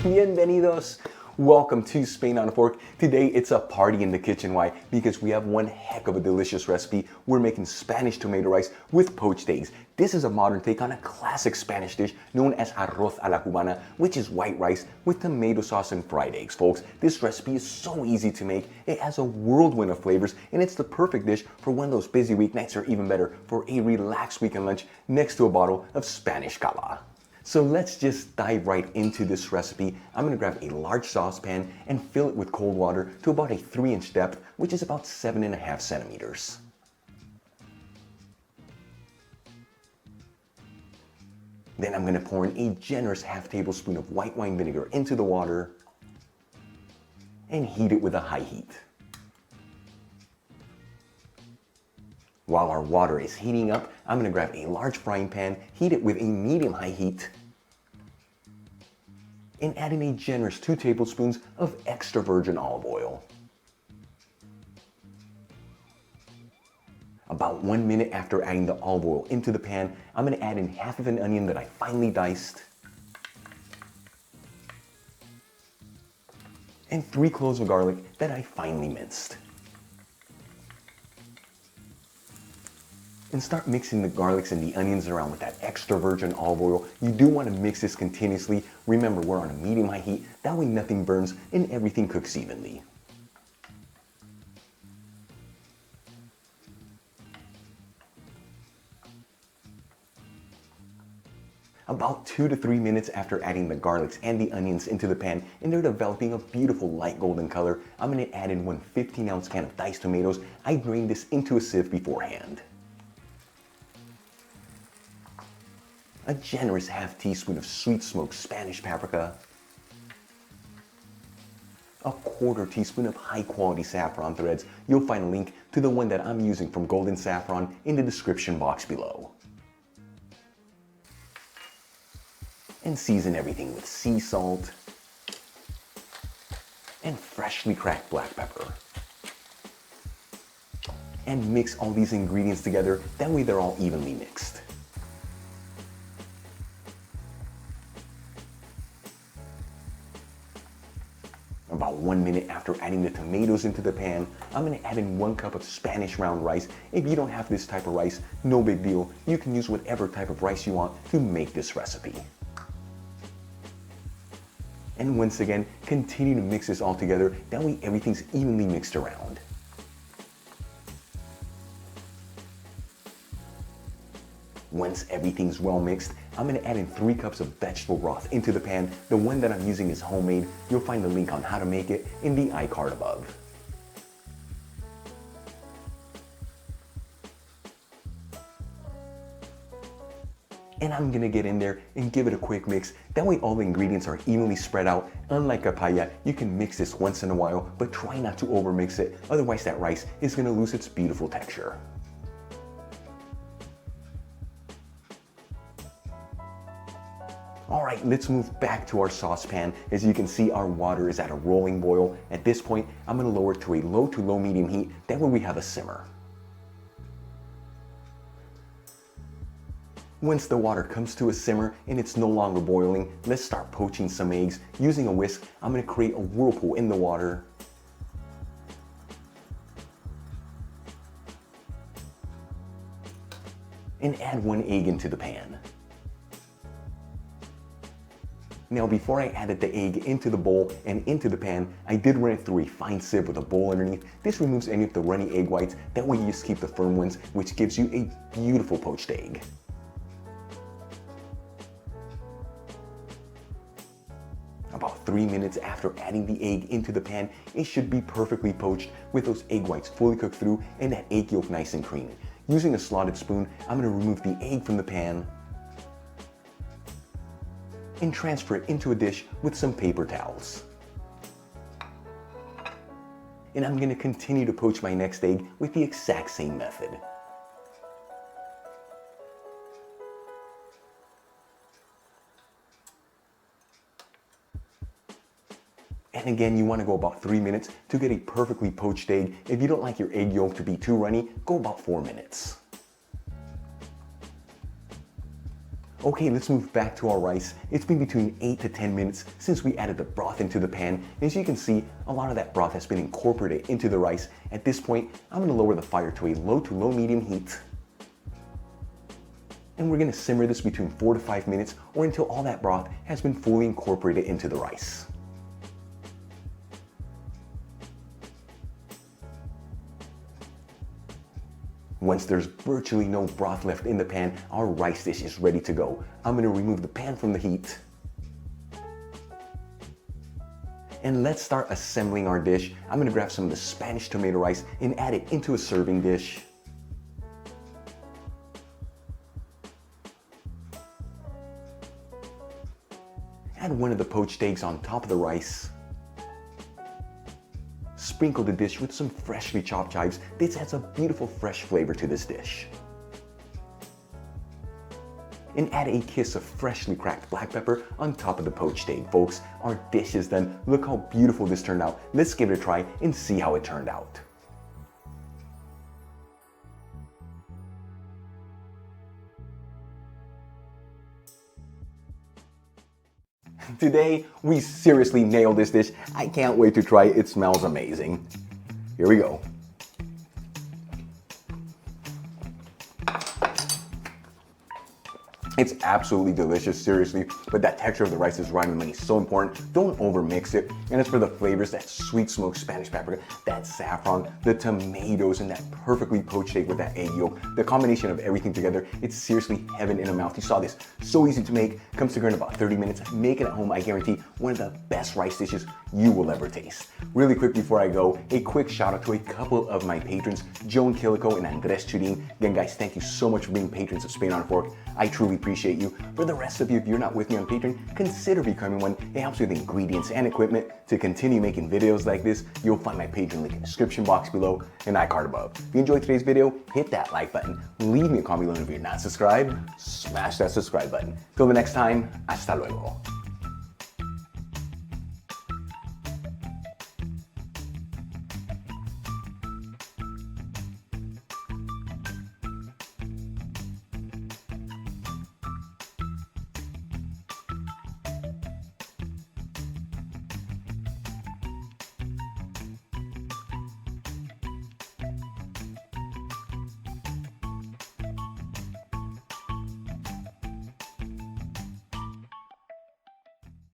Bienvenidos! Welcome to Spain on a Fork. Today it's a party in the kitchen. Why? Because we have one heck of a delicious recipe. We're making Spanish tomato rice with poached eggs. This is a modern take on a classic Spanish dish known as arroz a la cubana, which is white rice with tomato sauce and fried eggs, folks. This recipe is so easy to make. It has a whirlwind of flavors, and it's the perfect dish for one of those busy weeknights, or even better, for a relaxed weekend lunch next to a bottle of Spanish cava. So let's just dive right into this recipe. I'm going to grab a large saucepan and fill it with cold water to about a 3-inch depth, which is about 7.5 centimeters. Then I'm going to pour in a generous half tablespoon of white wine vinegar into the water and heat it with a high heat. While our water is heating up, I'm going to grab a large frying pan, heat it with a medium-high heat, and add in a generous 2 tablespoons of extra virgin olive oil. About 1 minute after adding the olive oil into the pan, I'm going to add in half of an onion that I finely diced, and 3 cloves of garlic that I finely minced. And start mixing the garlics and the onions around with that extra virgin olive oil. You do want to mix this continuously. Remember, we're on a medium-high heat. That way nothing burns and everything cooks evenly. About 2 to 3 minutes after adding the garlics and the onions into the pan and they're developing a beautiful light golden color, I'm going to add in 1 15-ounce can of diced tomatoes. I drained this into a sieve beforehand. A generous half teaspoon of sweet smoked Spanish paprika, a 1/4 teaspoon of high quality saffron threads. You'll find a link to the one that I'm using from Golden Saffron in the description box below. And season everything with sea salt and freshly cracked black pepper. And mix all these ingredients together, that way they're all evenly mixed. About 1 minute after adding the tomatoes into the pan, I'm going to add in 1 cup of Spanish round rice. If you don't have this type of rice, no big deal. You can use whatever type of rice you want to make this recipe. And once again, continue to mix this all together. That way everything's evenly mixed around. Once everything's well mixed, I'm going to add in 3 cups of vegetable broth into the pan. The one that I'm using is homemade. You'll find the link on how to make it in the iCard above. And I'm going to get in there and give it a quick mix. That way all the ingredients are evenly spread out. Unlike a paella, you can mix this once in a while, but try not to overmix it. Otherwise that rice is going to lose its beautiful texture. Alright, let's move back to our saucepan. As you can see, our water is at a rolling boil. At this point, I'm going to lower it to a low to low medium heat. That way we have a simmer. Once the water comes to a simmer and it's no longer boiling, let's start poaching some eggs. Using a whisk, I'm going to create a whirlpool in the water. And add 1 egg into the pan. Now before I added the egg into the bowl and into the pan, I did run it through a fine sieve with a bowl underneath. This removes any of the runny egg whites. That way you just keep the firm ones, which gives you a beautiful poached egg. About 3 minutes after adding the egg into the pan, it should be perfectly poached with those egg whites fully cooked through and that egg yolk nice and creamy. Using a slotted spoon, I'm going to remove the egg from the pan and transfer it into a dish with some paper towels. And I'm going to continue to poach my next egg with the exact same method. And again, you want to go about 3 minutes to get a perfectly poached egg. If you don't like your egg yolk to be too runny, go about 4 minutes. Okay, let's move back to our rice. It's been between 8 to 10 minutes since we added the broth into the pan. As you can see, a lot of that broth has been incorporated into the rice. At this point, I'm gonna lower the fire to a low to low medium heat. And we're gonna simmer this between 4 to 5 minutes or until all that broth has been fully incorporated into the rice. Once there's virtually no broth left in the pan, our rice dish is ready to go. I'm gonna remove the pan from the heat. And let's start assembling our dish. I'm gonna grab some of the Spanish tomato rice and add it into a serving dish. Add one of the poached eggs on top of the rice. Sprinkle the dish with some freshly chopped chives. This adds a beautiful fresh flavor to this dish. And add a kiss of freshly cracked black pepper on top of the poached egg. Folks, our dish is done. Look how beautiful this turned out. Let's give it a try and see how it turned out. Today, we seriously nailed this dish. I can't wait to try it. It smells amazing. Here we go. It's absolutely delicious, seriously, but that texture of the rice is right on the money. So important. Don't overmix it. And as for the flavors, that sweet smoked Spanish paprika, that saffron, the tomatoes, and that perfectly poached egg with that egg yolk, the combination of everything together, it's seriously heaven in a mouth. You saw this. So easy to make. Comes together in about 30 minutes. Make it at home. I guarantee one of the best rice dishes you will ever taste. Really quick before I go, a quick shout out to a couple of my patrons, Joan Killico and Andres Churin. Again, guys, thank you so much for being patrons of Spain on a Fork. I truly appreciate you. For the rest of you, if you're not with me on Patreon, consider becoming one. It helps with ingredients and equipment to continue making videos like this. You'll find my Patreon link in the description box below and iCard above. If you enjoyed today's video, hit that like button. Leave me a comment below if you're not subscribed. Smash that subscribe button. Till the next time, hasta luego.